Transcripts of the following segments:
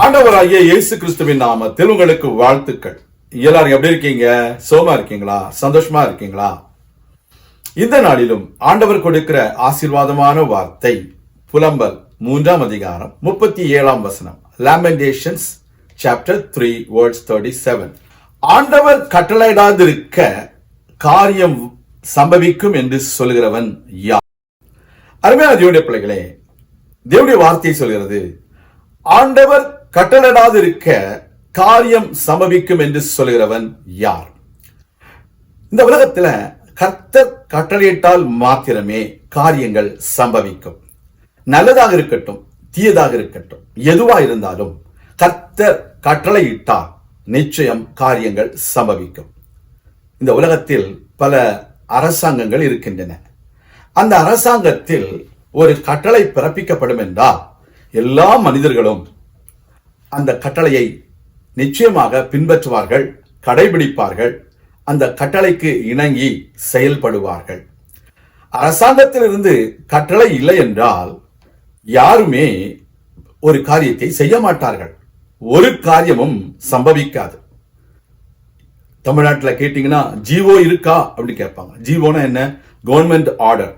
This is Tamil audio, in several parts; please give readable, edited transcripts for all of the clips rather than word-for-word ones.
ஆண்டவராகிய இயேசு கிறிஸ்துவின் நாமத்தில் உங்களுக்கு வாழ்த்துக்கள். எல்லாரும் எப்படி இருக்கீங்க? சோமா இருக்கீங்களா? சந்தோஷமா இருக்கீங்களா? இந்த நாளிலும் ஆண்டவர் கொடுக்கிற ஆசீர்வாதமான வார்த்தை புலம்பல் 3ஆம் அதிகாரம் 37ஆம் வசனம். லாமெண்டேஷன்ஸ் சாப்டர் 3 verse 37. ஆண்டவர் கட்டளையிடாதிருக்க காரியம் சம்பவிக்கும் என்று சொல்கிறவன் யார்? அருமையான தேவனுடைய பிள்ளைகளே, தேவனுடைய வார்த்தை சொல்கிறது, ஆண்டவர் கட்டளையிடாதிருக்க காரியம் சம்பவிக்கும் என்று சொல்கிறவன் யார்? இந்த உலகத்துல கர்த்தர் கட்டளையிட்டால் மாத்திரமே காரியங்கள் சம்பவிக்கும். நல்லதாக இருக்கட்டும், தீயதாக இருக்கட்டும், எதுவா இருந்தாலும் கர்த்தர் கட்டளையிட்டால் நிச்சயம் காரியங்கள் சம்பவிக்கும். இந்த உலகத்தில் பல அரசாங்கங்கள் இருக்கின்றன. அந்த அரசாங்கத்தில் ஒரு கட்டளை பிறப்பிக்கப்படும் என்றால் எல்லா மனிதர்களும் அந்த கட்டளையை நிச்சயமாக பின்பற்றுவார்கள், கடைபிடிப்பார்கள், அந்த கட்டளைக்கு இணங்கி செயல்படுவார்கள். அரசாங்கத்திலிருந்து கட்டளை இல்லை என்றால் யாருமே ஒரு காரியத்தை செய்ய மாட்டார்கள், ஒரு காரியமும் சம்பவிக்காது. தமிழ்நாட்டில் கேட்டீங்கன்னா ஜிஓ இருக்கா அப்படின்னு கேட்பாங்க. ஜிஓனா என்ன? Government order.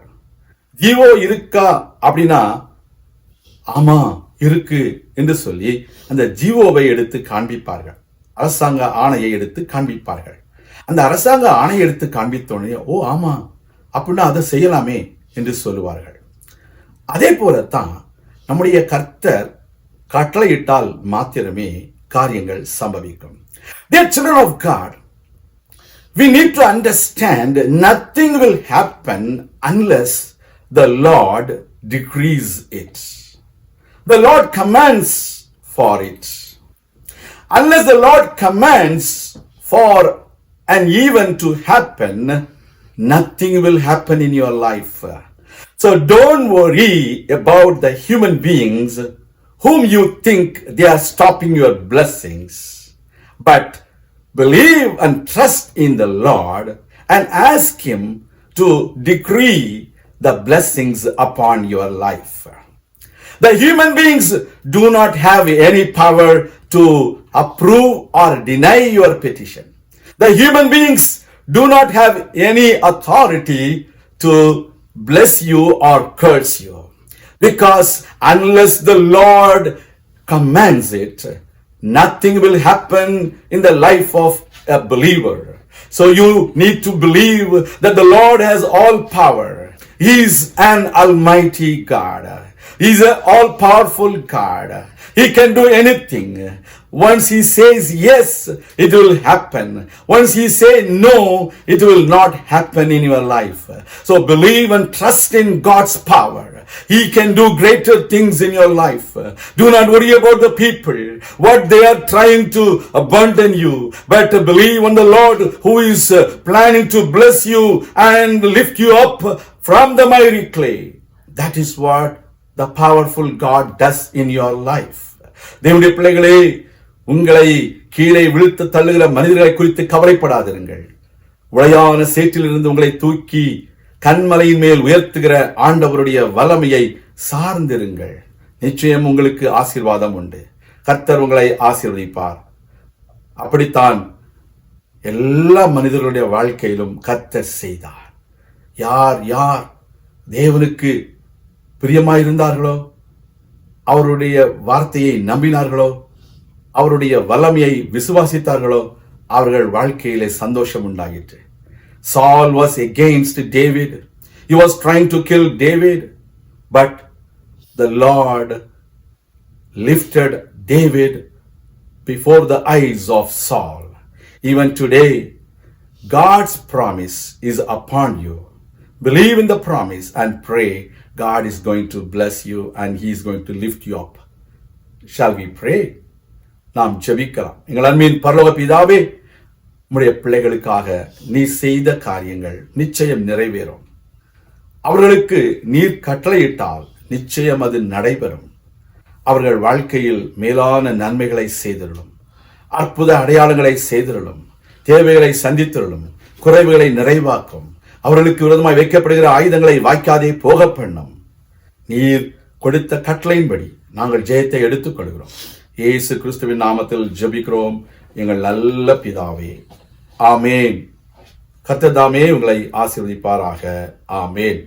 ஜிஓ இருக்கா அப்படின்னா ஆமா இருக்கு என்று சொல்லி அந்த ஜிஓவை எடுத்து காண்பிப்பார்கள், அரசாங்க ஆணையை எடுத்து காண்பிப்பார்கள். அந்த அரசாங்க ஆணையை எடுத்து காண்பித்தோடனே ஓ ஆமா அப்படின்னா அதை செய்யலாமே என்று சொல்லுவார்கள். அதே போலத்தான் நம்முடைய கர்த்தர் கட்டளையிட்டால் மாத்திரமே காரியங்கள் சம்பவிக்கும். Dear children of God, we need to understand nothing will happen unless the Lord decrees it. The Lord commands for it. Unless the Lord commands for an event to happen, nothing will happen in your life. So don't worry about the human beings whom you think they are stopping your blessings. But believe and trust in the Lord and ask Him to decree the blessings upon your life. The human beings do not have any power to approve or deny your petition. The human beings do not have any authority to bless you or curse you. Because unless the Lord commands it, nothing will happen in the life of a believer. So you need to believe that the Lord has all power. He is an almighty God. He is an all-powerful God. He can do anything. Once He says yes, it will happen. Once He says no, it will not happen in your life. So believe and trust in God's power. He can do greater things in your life. Do not worry about the people, what they are trying to abandon you, but believe on the Lord who is planning to bless you and lift you up from the miry clay. That is what the powerful God does in your life. தேவனுடைய பிள்ளைகளே, உங்களை கீழே விழுத்து தள்ளுகிற மனிதர்களை குறித்து கவலைப்படாதிருங்கள். உளையான சேற்றிலிருந்து உங்களை தூக்கி கண்மலையின் மேல் உயர்த்துகிற ஆண்டவருடைய வல்லமையை சார்ந்திருங்கள். நிச்சயம் உங்களுக்கு ஆசீர்வாதம் உண்டு. கர்த்தர் உங்களை ஆசீர்வதிப்பார். அப்படித்தான் எல்லா மனிதர்களுடைய வாழ்க்கையிலும் கர்த்தர் செய்தார். யார் யார் தேவனுக்கு பிரியமாயிருந்தார்களோ, அவருடைய வார்த்தையை நம்பினார்களோ, அவருடைய வல்லமையை விசுவாசித்தார்களோ, அவர்கள் வாழ்க்கையிலே சந்தோஷம் உண்டாயிற்று. Saul was against David. He was trying to kill David, but the Lord lifted David before the eyes of Saul. Even today, God's promise is upon you. Believe in the promise and pray. God is going to bless you and He is going to lift you up. Shall we pray? நாம் ஜெபிக்கலாம். எங்கள் அன்பின் பரலோக பிதாவே, உம்முடைய பிள்ளைகளுக்காக நீ செய்த காரியங்கள் நிச்சயம் நிறைவேறும். அவர்களுக்கு நீர் கட்டளையிட்டால் நிச்சயம் அது நடைபெறும். அவர்கள் வாழ்க்கையில் மேலான நன்மைகளை செய்திருளும், அற்புத அடையாளங்களை செய்திருளும், தேவைகளை சந்தித்திருளும், குறைவுகளை நிறைவாக்கும். அவர்களுக்கு விரோதமாய் வைக்கப்படுகிற ஆயுதங்களை வாய்க்காதே போக பண்ணும். நீர் கொடுத்த கட்டளையின்படி நாங்கள் ஜெயத்தை எடுத்துக் கொள்கிறோம். இயேசு கிறிஸ்துவின் நாமத்தில் ஜெபிக்கிறோம் எங்கள் நல்ல பிதாவே. ஆமேன். கர்த்தர் தாமே உங்களை ஆசீர்வதிப்பாராக. ஆமேன்.